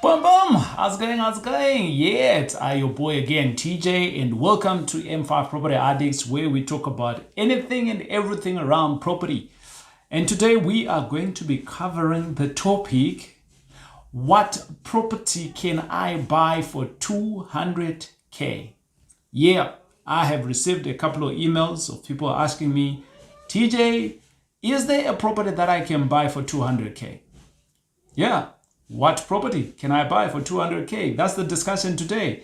Boom, boom. How's it going? How's it going? Yeah, it's your boy again, TJ, and welcome to M5 Property Addicts, where we talk about anything and everything around property. And today we are going to be covering the topic, what property can I buy for 200k? Yeah, I have received a couple of emails of people asking me, TJ, is there a property that I can buy for 200k? Yeah. What property can I buy for 200k? That's the discussion today.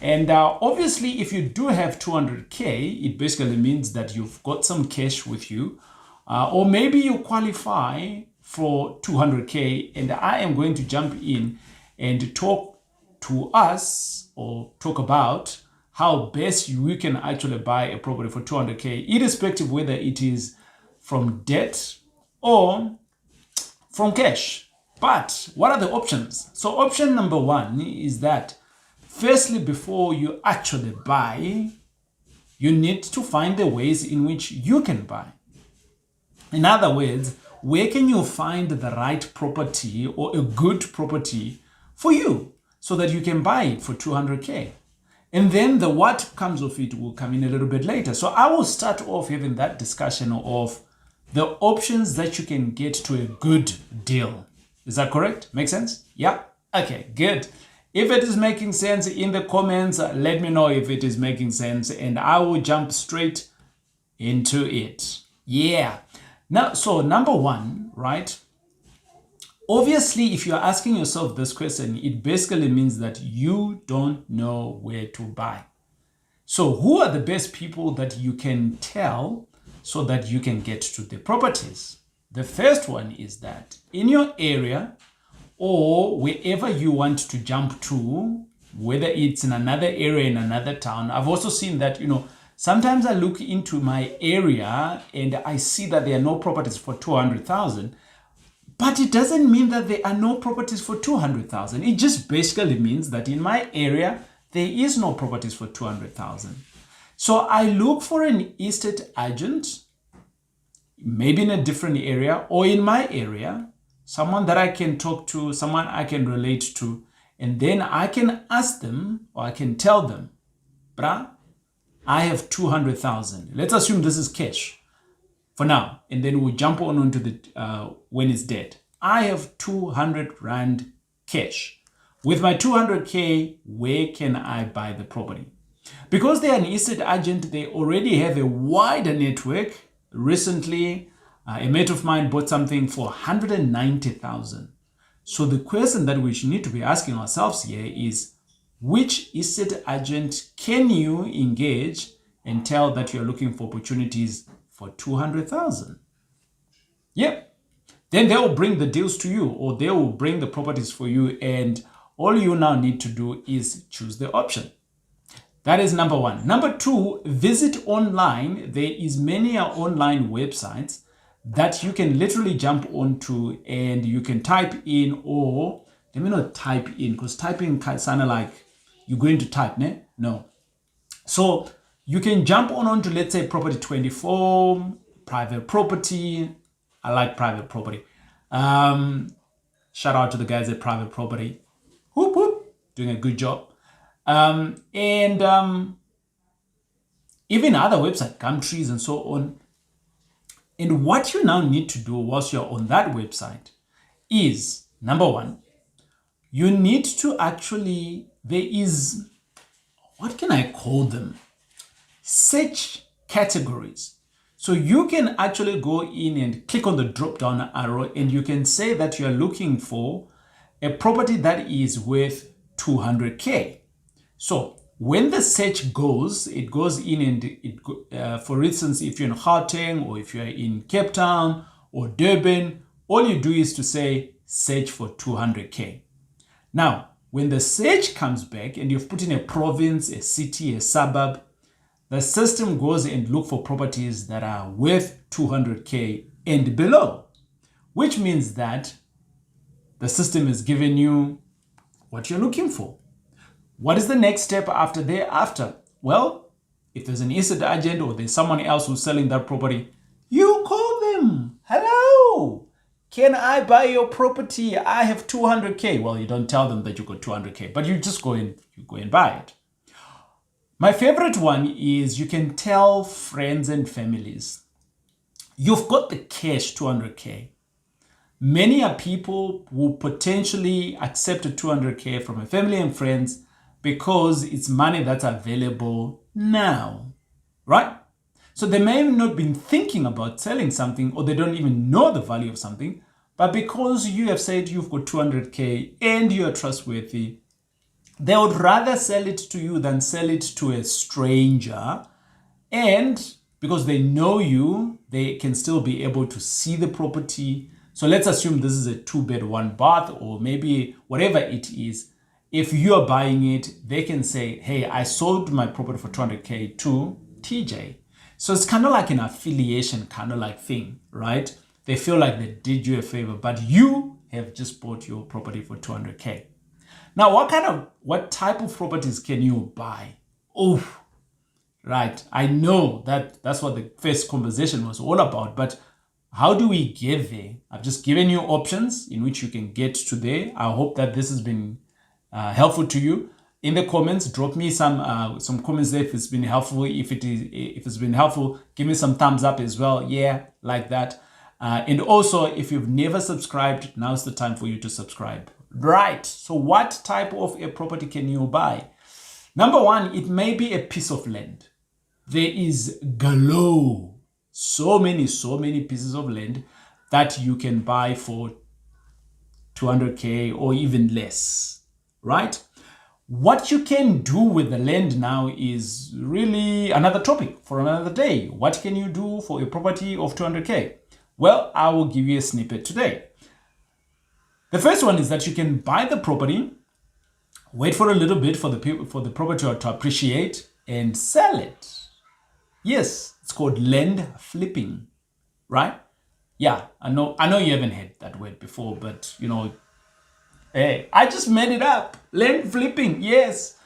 And obviously, if you do have 200k, it basically means that you've got some cash with you, or maybe you qualify for 200k. And I am going to jump in and talk to us or talk about how best you can actually buy a property for 200k, irrespective whether it is from debt or from cash. But what are the options? So option number one is that firstly, before you actually buy, you need to find the ways in which you can buy. In other words, where can you find the right property or a good property for you so that you can buy it for 200k? And then the what comes of it will come in a little bit later. So I will start off having that discussion of the options that you can get to a good deal. Is that correct? Make sense? Yeah? Okay, good. If it is making sense in the comments, let me know if it is making sense and I will jump straight into it. Yeah. Now, so number one, right? Obviously, if you're asking yourself this question, it basically means that you don't know where to buy. So who are the best people that you can tell so that you can get to the properties? The first one is that in your area or wherever you want to jump to, whether it's in another area, in another town, I've also seen that, sometimes I look into my area and I see that there are no properties for 200,000. But it doesn't mean that there are no properties for 200,000. It just basically means that in my area, there is no properties for 200,000. So I look for an estate agent, maybe in a different area or in my area, someone that I can talk to, someone I can relate to, and then I can ask them or I can tell them, bruh, I have 200,000. Let's assume this is cash for now, and then we'll jump on onto the when it's dead. I have 200 Rand cash. With my 200k, where can I buy the property? Because they're an estate agent, they already have a wider network. Recently, a mate of mine bought something for 190,000. So the question that we should need to be asking ourselves here is, which estate agent can you engage and tell that you're looking for opportunities for 200,000? Yep. Then they will bring the deals to you, or they will bring the properties for you, and all you now need to do is choose the option. That is number one. Number two, visit online. There is many online websites that you can literally jump onto and you can type in, or let me not type in, because typing kind of sound like you're going to type, ne? No. So you can jump onto, let's say, Property 24, private property. I like private property. Shout out to the guys at private property. Whoop, whoop, doing a good job. And even other websites, Gumtrees and so on. And what you now need to do whilst you're on that website is, number one, you need to actually, there is, what can I call them? Search categories. So you can actually go in and click on the drop down arrow and you can say that you are looking for a property that is worth 200k. So when the search goes, it goes in and for instance, if you're in Gauteng or if you're in Cape Town or Durban, all you do is to say search for 200k. Now, when the search comes back and you've put in a province, a city, a suburb, the system goes and look for properties that are worth 200k and below, which means that the system is giving you what you're looking for. What is the next step after thereafter? Well, if there's an estate agent or there's someone else who's selling that property, you can I buy your property? I have 200k. Well, you don't tell them that you got 200k, but you just go and buy it. My favorite one is you can tell friends and families, you've got the cash 200k. Many are people who potentially accept a 200k from a family and friends because it's money that's available now, right? So they may have not been thinking about selling something, or they don't even know the value of something, but because you have said you've got 200k and you are trustworthy, they would rather sell it to you than sell it to a stranger. And because they know you, they can still be able to see the property. So let's assume this is a 2-bed, 1-bath, or maybe whatever it is. If you're buying it, they can say, hey, I sold my property for 200k to TJ. So it's kind of like an affiliation kind of like thing, right? They feel like they did you a favor, but you have just bought your property for 200k. Now, what type of properties can you buy? Oh, right. I know that's what the first conversation was all about, but how do we get there? I've just given you options in which you can get to there. I hope that this has been helpful to you. In the comments, drop me some comments there if it's been helpful. If it's been helpful, give me some thumbs up as well. Yeah, like that. And also, if you've never subscribed, now's the time for you to subscribe. Right. So what type of a property can you buy? Number one, it may be a piece of land. There is galore. So many pieces of land that you can buy for 200k or even less, right? What you can do with the land now is really another topic for another day. What can you do for a property of 200k? Well, I will give you a snippet today. The first one is that you can buy the property, wait for a little bit for the property to appreciate, and sell it. Yes, it's called land flipping, right? Yeah, I know you haven't heard that word before, but hey, I just made it up. Land flipping, yes.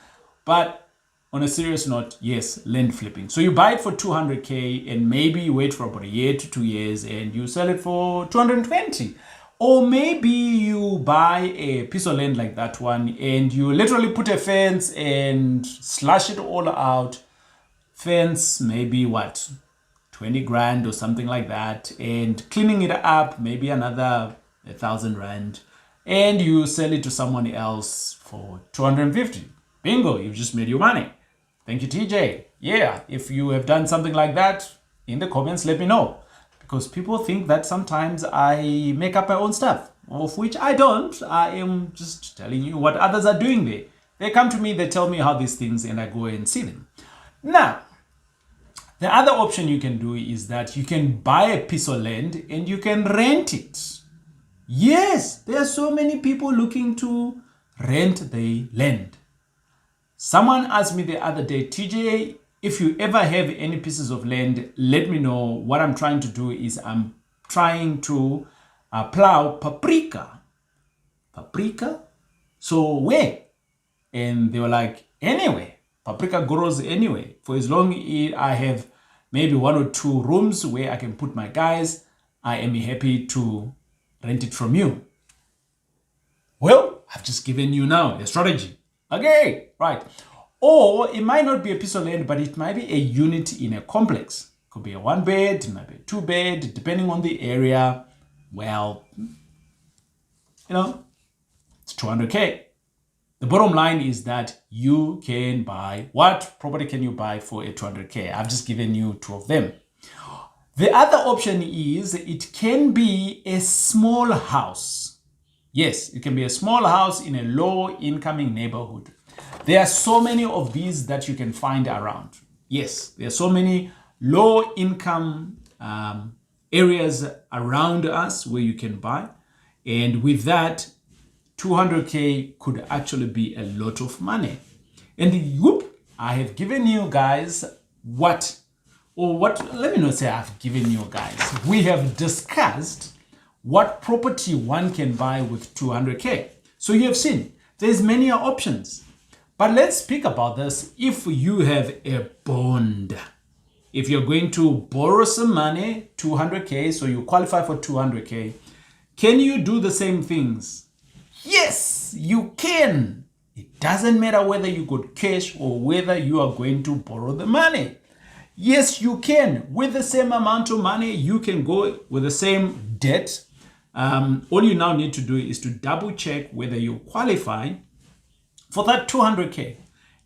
But on a serious note, yes, land flipping. So you buy it for 200k and maybe you wait for about a year to 2 years and you sell it for 220. Or maybe you buy a piece of land like that one and you literally put a fence and slash it all out. Fence, maybe what, 20 grand or something like that. And cleaning it up, maybe another 1,000 rand. And you sell it to someone else for 250. Bingo, you've just made your money. Thank you, TJ. Yeah, if you have done something like that, in the comments, let me know. Because people think that sometimes I make up my own stuff, of which I don't. I am just telling you what others are doing there. They come to me, they tell me how these things, and I go and see them. Now, the other option you can do is that you can buy a piece of land and you can rent it. Yes, there are so many people looking to rent the land. Someone asked me the other day, TJ, if you ever have any pieces of land, let me know. What I'm trying to do is I'm trying to plow paprika. Paprika? So where? And they were like, anywhere. Paprika grows anywhere. For as long as I have maybe 1 or 2 rooms where I can put my guys, I am happy to rent it from you. Well, I've just given you now a strategy. Okay, right. Or it might not be a piece of land, but it might be a unit in a complex. It could be a 1-bed, it might be a 2-bed, depending on the area. Well, it's 200k. The bottom line is that you can buy, what property can you buy for a 200k? I've just given you 2 of them. The other option is it can be a small house. Yes, it can be a small house in a low-incoming neighborhood. There are so many of these that you can find around. Yes, there are so many low-income areas around us where you can buy. And with that, 200k could actually be a lot of money. And whoop, I have given you guys let me not say I've given you guys. We have discussed what property one can buy with 200k. So you have seen there's many options. But let's speak about this if you have a bond. If you're going to borrow some money, 200k, so you qualify for 200k, Can you do the same things? Yes, you can. It doesn't matter whether you got cash or whether you are going to borrow the money. Yes, you can. With the same amount of money, you can go with the same debt. All you now need to do is to double check whether you qualify for that 200k.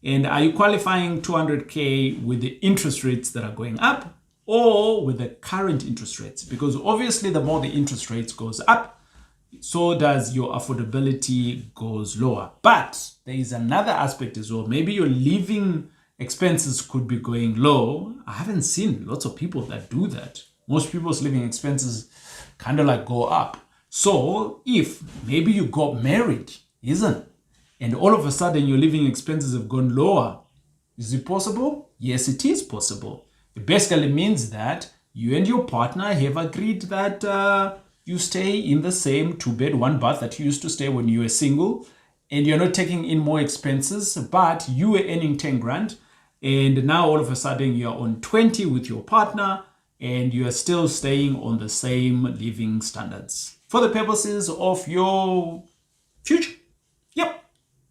And are you qualifying 200k with the interest rates that are going up or with the current interest rates? Because obviously the more the interest rates goes up, so does your affordability goes lower. But there is another aspect as well. Maybe your living expenses could be going low. I haven't seen lots of people that do that. Most people's living expenses kind of like go up. So if maybe you got married, isn't it? And all of a sudden your living expenses have gone lower. Is it possible? Yes, it is possible. It basically means that you and your partner have agreed that you stay in the same 2-bed, 1-bath that you used to stay when you were single, and you're not taking in more expenses, but you were earning 10 grand, and now all of a sudden you're on 20 with your partner, and you are still staying on the same living standards for the purposes of your future. Yep.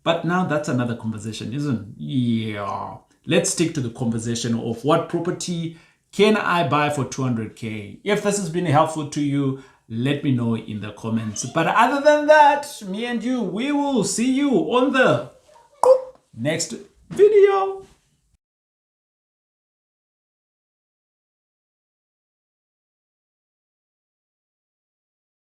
But now that's another conversation, isn't it? Yeah. Let's stick to the conversation of what property can I buy for 200k? If this has been helpful to you, let me know in the comments. But other than that, me and you, we will see you on the next video.